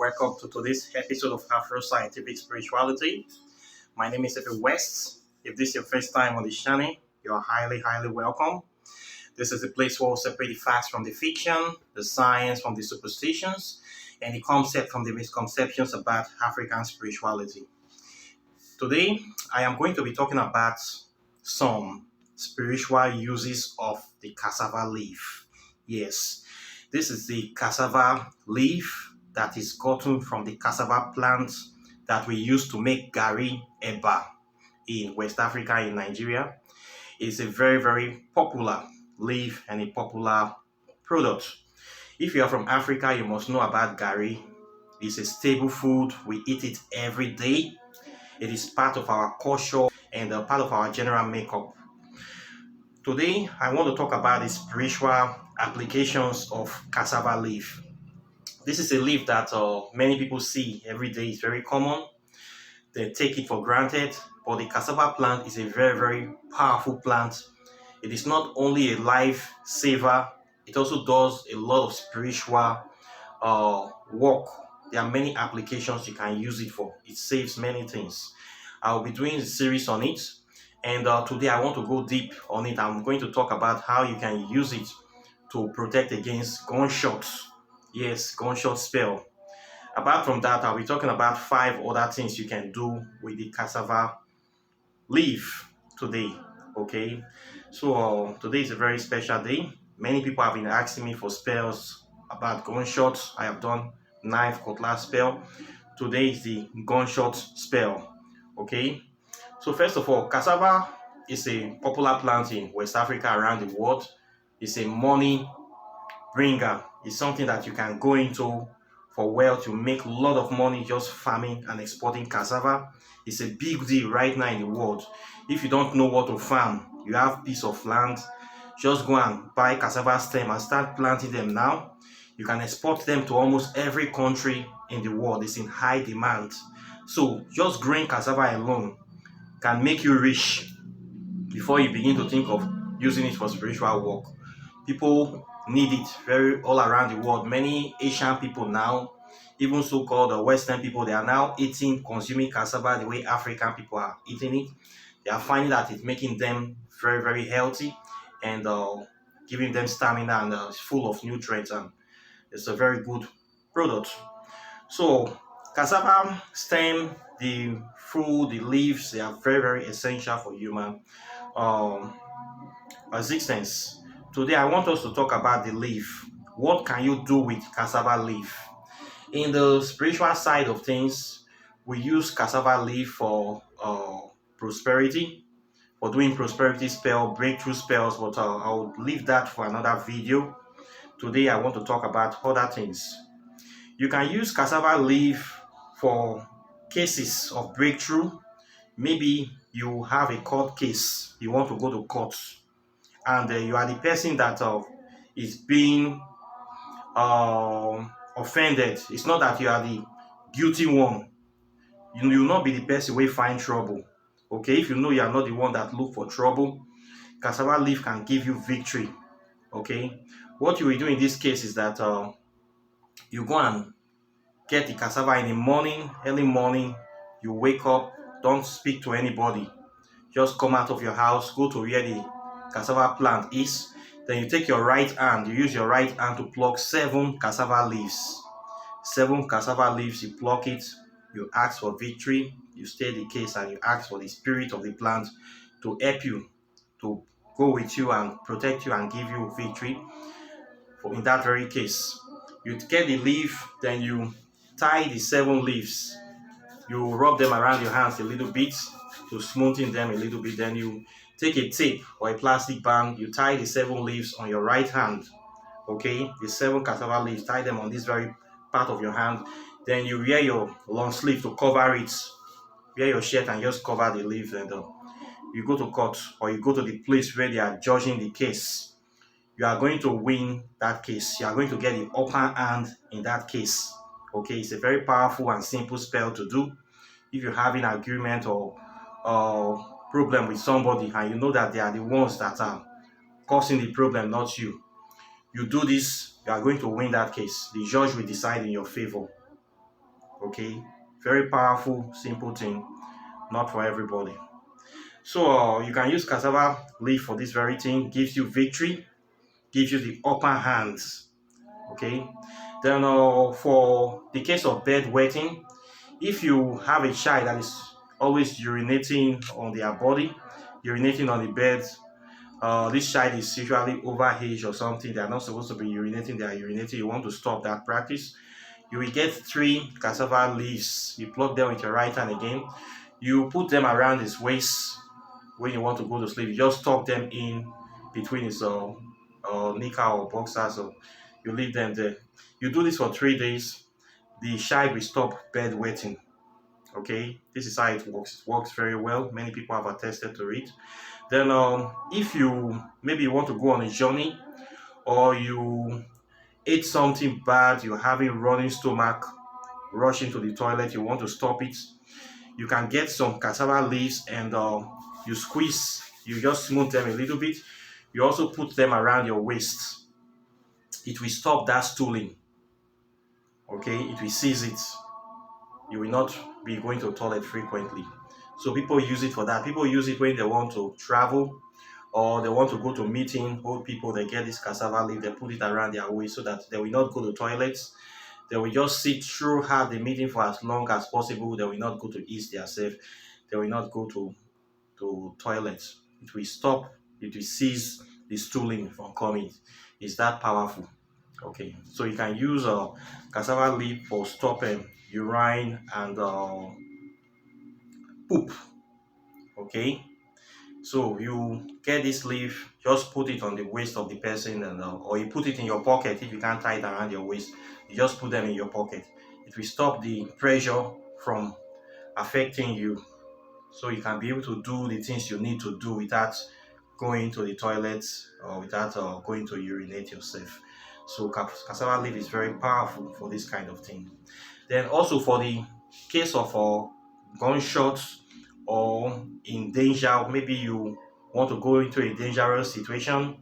welcome to today's episode of Afro Scientific Spirituality. My name is Efe West. If this is your first time on this channel, you are highly welcome. This is a place where we separate the facts from the fiction, the science from the superstitions, and the concept from the misconceptions about African spirituality. Today, I am going to be talking about some spiritual uses of the cassava leaf. Yes, this is the cassava leaf that is gotten from the cassava plant that we use to make gari eba in West Africa, in Nigeria. It's a very popular leaf and a popular product. If you are from Africa, you must know about gari. It's a staple food. We eat it every day. It is part of our culture and part of our general makeup. Today, I want to talk about the spiritual applications of cassava leaf. This is a leaf that many people see every day. It's very common. They take it for granted, but the cassava plant is a very powerful plant. It is not only a life saver, it also does a lot of spiritual work. There are many applications you can use it for. It saves many things. I'll be doing a series on it, and today I want to go deep on it. I'm going to talk about how you can use it to protect against gunshots. Yes, gunshot spell. Apart from that, I'll be talking about 5 other things you can do with the cassava leaf today. Okay, so today is a very special day. Many people have been asking me for spells about gunshots. I have done knife cutlass spell. Today is the gunshot spell. Okay, so first of all, cassava is a popular plant in West Africa, around the world. It's a money bringer. It's something that you can go into for wealth. You make a lot of money just farming and exporting cassava. It's a big deal right now in the world. If you don't know what to farm, you have piece of land, just go and buy cassava stem and start planting them now. You can export them to almost every country in the world. It's in high demand. So just growing cassava alone can make you rich before you begin to think of using it for spiritual work. People need it very all around the world. Many Asian people now, even so-called Western people, they are now consuming cassava the way African people are eating it. They are finding that it's making them very healthy and giving them stamina, and it's full of nutrients, and it's a very good product. So cassava stem, the fruit, the leaves, they are very essential for human existence. Today I want us to talk about the leaf. What can you do with cassava leaf? In the spiritual side of things, we use cassava leaf for prosperity, for doing prosperity spell, breakthrough spells, but I'll leave that for another video. Today I want to talk about other things. You can use cassava leaf for cases of breakthrough. Maybe you have a court case, you want to go to court, and you are the person that is being offended. It's not that you are the guilty one. You will not be the person who find trouble. Okay, if you know you are not the one that look for trouble, cassava leaf can give you victory. Okay, what you will do in this case is that you go and get the cassava in the morning, early morning. You wake up, don't speak to anybody. Just come out of your house, go to where the cassava plant is. Then you take your right hand, you use your right hand to pluck 7 cassava leaves. 7 cassava leaves, you pluck it, you ask for victory, you state the case, and you ask for the spirit of the plant to help you, to go with you and protect you and give you victory. For in that very case, you get the leaf, then you tie the 7 leaves. You rub them around your hands a little bit to smoothen them a little bit. Then you take a tape or a plastic band, you tie the 7 leaves on your right hand. Okay, the 7 cassava leaves, tie them on this very part of your hand. Then you wear your long sleeve to cover it. Wear your shirt and just cover the leaves, and you go to court, or you go to the place where they are judging the case. You are going to win that case. You are going to get the upper hand in that case. Okay, it's a very powerful and simple spell to do. If you're having an argument or problem with somebody, and you know that they are the ones that are causing the problem, not you, you do this, you are going to win that case. The judge will decide in your favor. Okay, very powerful, simple thing, not for everybody. So you can use cassava leaf for this very thing. Gives you victory, gives you the upper hands. Okay. Then for the case of bed wetting, if you have a child that is always urinating on their body, urinating on the bed, this child is usually overage or something. They are not supposed to be urinating. They are urinating. You want to stop that practice. You will get 3 cassava leaves. You plug them with your right hand again. You put them around his waist when you want to go to sleep. You just tuck them in between his knicker or boxer. So you leave them there. You do this for 3 days. The child will stop bedwetting. Okay, this is how it works. It works very well. Many people have attested to it. Then, if you maybe you want to go on a journey, or you ate something bad, you're having running stomach, rushing to the toilet, you want to stop it, you can get some cassava leaves and you squeeze, you just smooth them a little bit. You also put them around your waist. It will stop that stooling. Okay, it will seize it. You will not be going to the toilet frequently. So people use it for that. People use it when they want to travel or they want to go to meeting. Old people, they get this cassava leaf, they put it around their waist so that they will not go to toilets. They will just sit throughout the meeting for as long as possible. They will not go to ease themselves. They will not go to toilets. It will stop, it will cease the stooling from coming. It's that powerful. Okay, so you can use cassava leaf for stopping urine and poop. Okay, so you get this leaf, just put it on the waist of the person, and or you put it in your pocket. If you can't tie it around your waist, you just put them in your pocket. It will stop the pressure from affecting you, so you can be able to do the things you need to do without going to the toilet or without going to urinate yourself. So cassava leaf is very powerful for this kind of thing. Then also for the case of gunshots or in danger, maybe you want to go into a dangerous situation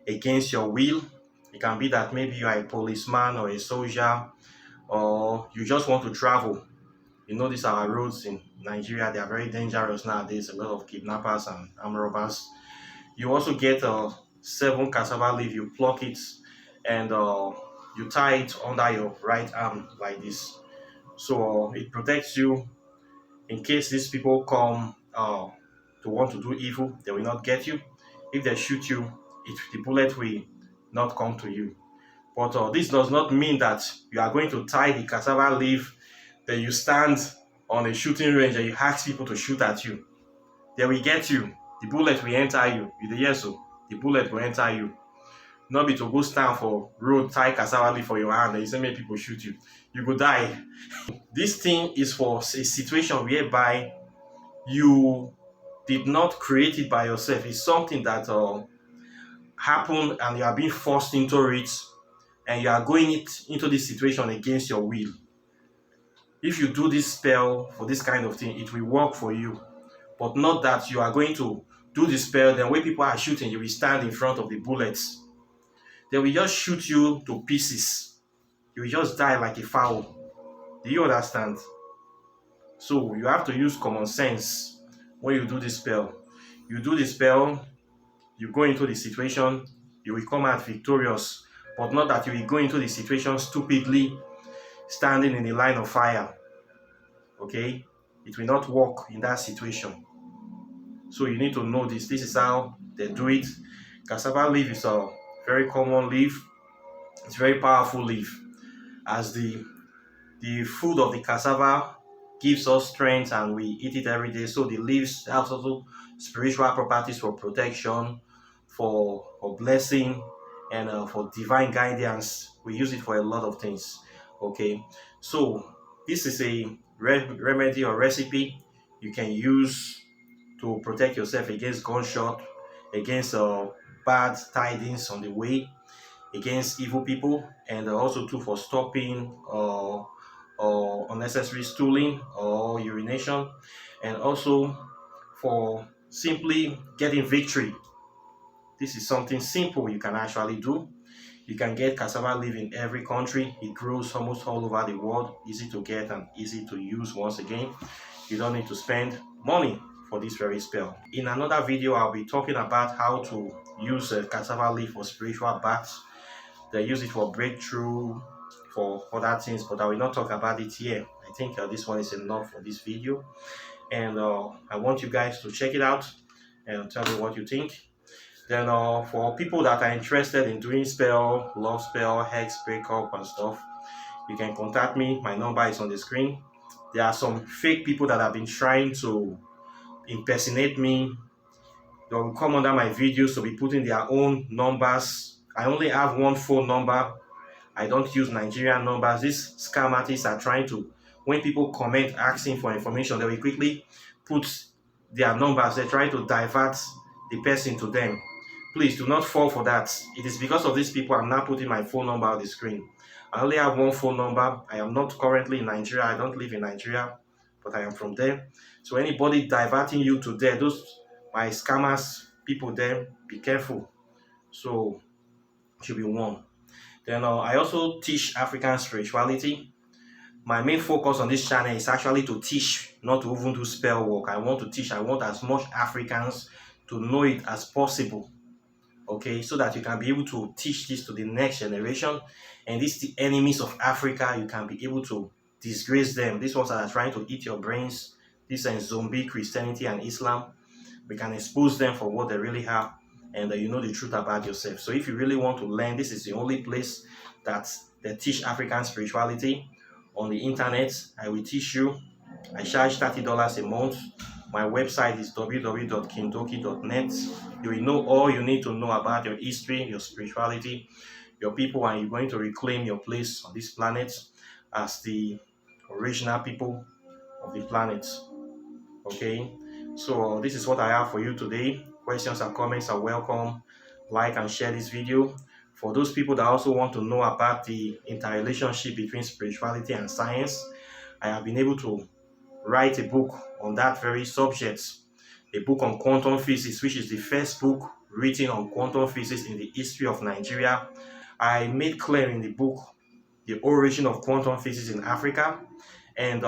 against your will. It can be that maybe you are a policeman or a soldier, or you just want to travel. You know, these are our roads in Nigeria. They are very dangerous nowadays. A lot of kidnappers and armed robbers. You also get 7 cassava leaf. You pluck it and you tie it under your right arm like this. So it protects you in case these people come to want to do evil. They will not get you. If they shoot you, the bullet will not come to you. But this does not mean that you are going to tie the cassava leaf, then you stand on a shooting range and you ask people to shoot at you. They will get you. The bullet will enter you. Yes, so the bullet will enter you. Not be to go stand for road, tie cassava leaf for your hand, and you say make people shoot you. You go die. This thing is for a situation whereby you did not create it by yourself. It's something that happened and you are being forced into it, and you are going into this situation against your will. If you do this spell for this kind of thing, it will work for you. But not that you are going to do the spell, then when people are shooting, you will stand in front of the bullets. They will just shoot you to pieces. You will just die like a fowl. Do you understand? So you have to use common sense when you do the spell. You do the spell, you go into the situation, you will come out victorious, but not that you will go into the situation stupidly, standing in the line of fire. Okay? It will not work in that situation. So you need to know this. This is how they do it. Cassava leaf is a very common leaf. It's a very powerful leaf, as the food of the cassava gives us strength and we eat it every day. So the leaves have also spiritual properties for protection, for blessing, and for divine guidance. We use it for a lot of things. Okay, so this is a remedy or recipe you can use to protect yourself against gunshot, against bad tidings on the way, against evil people, and also too for stopping or unnecessary stooling or urination, and also for simply getting victory. This is something simple you can actually do. You can get cassava leaf in every country. It grows almost all over the world. Easy to get and easy to use. Once again, you don't need to spend money for this very spell. In another video, I'll be talking about how to use cassava leaf for spiritual baths. They use it for breakthrough, for other things, but I will not talk about it here. I think this one is enough for this video, and I want you guys to check it out and tell me what you think. Then for people that are interested in doing spell, love spell, hex breakup and stuff, you can contact me. My number is on the screen. There are some fake people that have been trying to impersonate me. They will come under my videos to be putting their own numbers. I only have one phone number. I don't use Nigerian numbers. These scam artists are trying to, when people comment asking for information, they will quickly put their numbers. They try to divert the person to them. Please do not fall for that. It is because of these people I'm not putting my phone number on the screen. I only have one phone number. I am not currently in Nigeria. I don't live in Nigeria, but I am from there. So anybody diverting you to there, those my scammers, people there, be careful. So should be warned. Then I also teach African spirituality. My main focus on this channel is actually to teach, not to even do spell work. I want to teach. I want as much Africans to know it as possible. Okay, so that you can be able to teach this to the next generation. And these the enemies of Africa, you can be able to disgrace them. These ones that are trying to eat your brains. These are zombie Christianity and Islam. We can expose them for what they really are, and you know the truth about yourself. So if you really want to learn, this is the only place that they teach African spirituality on the internet. I will teach you. I charge $30 a month. My website is www.kindoki.net. You will know all you need to know about your history, your spirituality, your people, and you're going to reclaim your place on this planet as the original people of the planet. Okay, so this is what I have for you today. Questions and comments are welcome. Like and share this video. For those people that also want to know about the interrelationship between spirituality and science, I have been able to write a book on that very subject, a book on quantum physics, which is the first book written on quantum physics in the history of Nigeria. I made clear in the book the origin of quantum physics in Africa and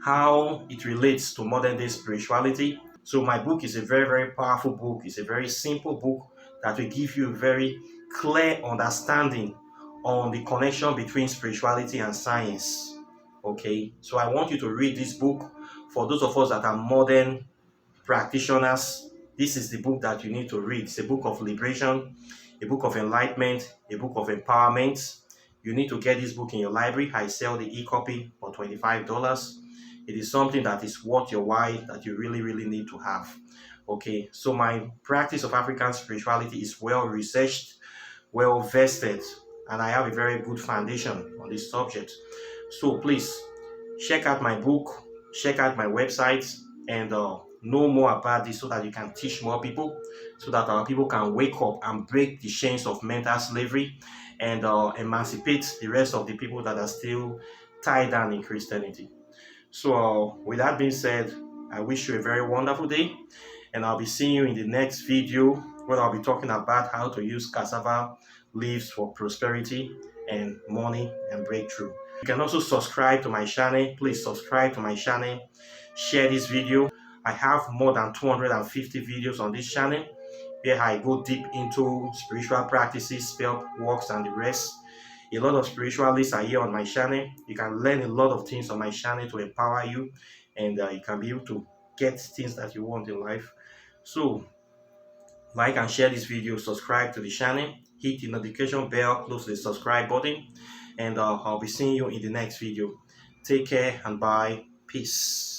how it relates to modern day spirituality. So my book is a very, very powerful book. It's a very simple book that will give you a very clear understanding on the connection between spirituality and science. Okay, so I want you to read this book. For those of us that are modern practitioners, this is the book that you need to read. It's a book of liberation, a book of enlightenment, a book of empowerment. You need to get this book in your library. I sell the e-copy for $25. It is something that is worth your while, that you really, really need to have. Okay, so my practice of African spirituality is well researched, well vested, and I have a very good foundation on this subject. So please check out my book, check out my website, and know more about this so that you can teach more people, so that our people can wake up and break the chains of mental slavery and emancipate the rest of the people that are still tied down in Christianity. So with that being said, I wish you a very wonderful day, and I'll be seeing you in the next video where I'll be talking about how to use cassava leaves for prosperity and money and breakthrough. You can also subscribe to my channel. Please subscribe to my channel. Share this video. I have more than 250 videos on this channel where I go deep into spiritual practices, spell works, and the rest. A lot of spiritualists are here on my channel. You can learn a lot of things on my channel to empower you, and you can be able to get things that you want in life. So like and share this video, subscribe to the channel, hit the notification bell close to the subscribe button, and I'll be seeing you in the next video. Take care and bye. Peace.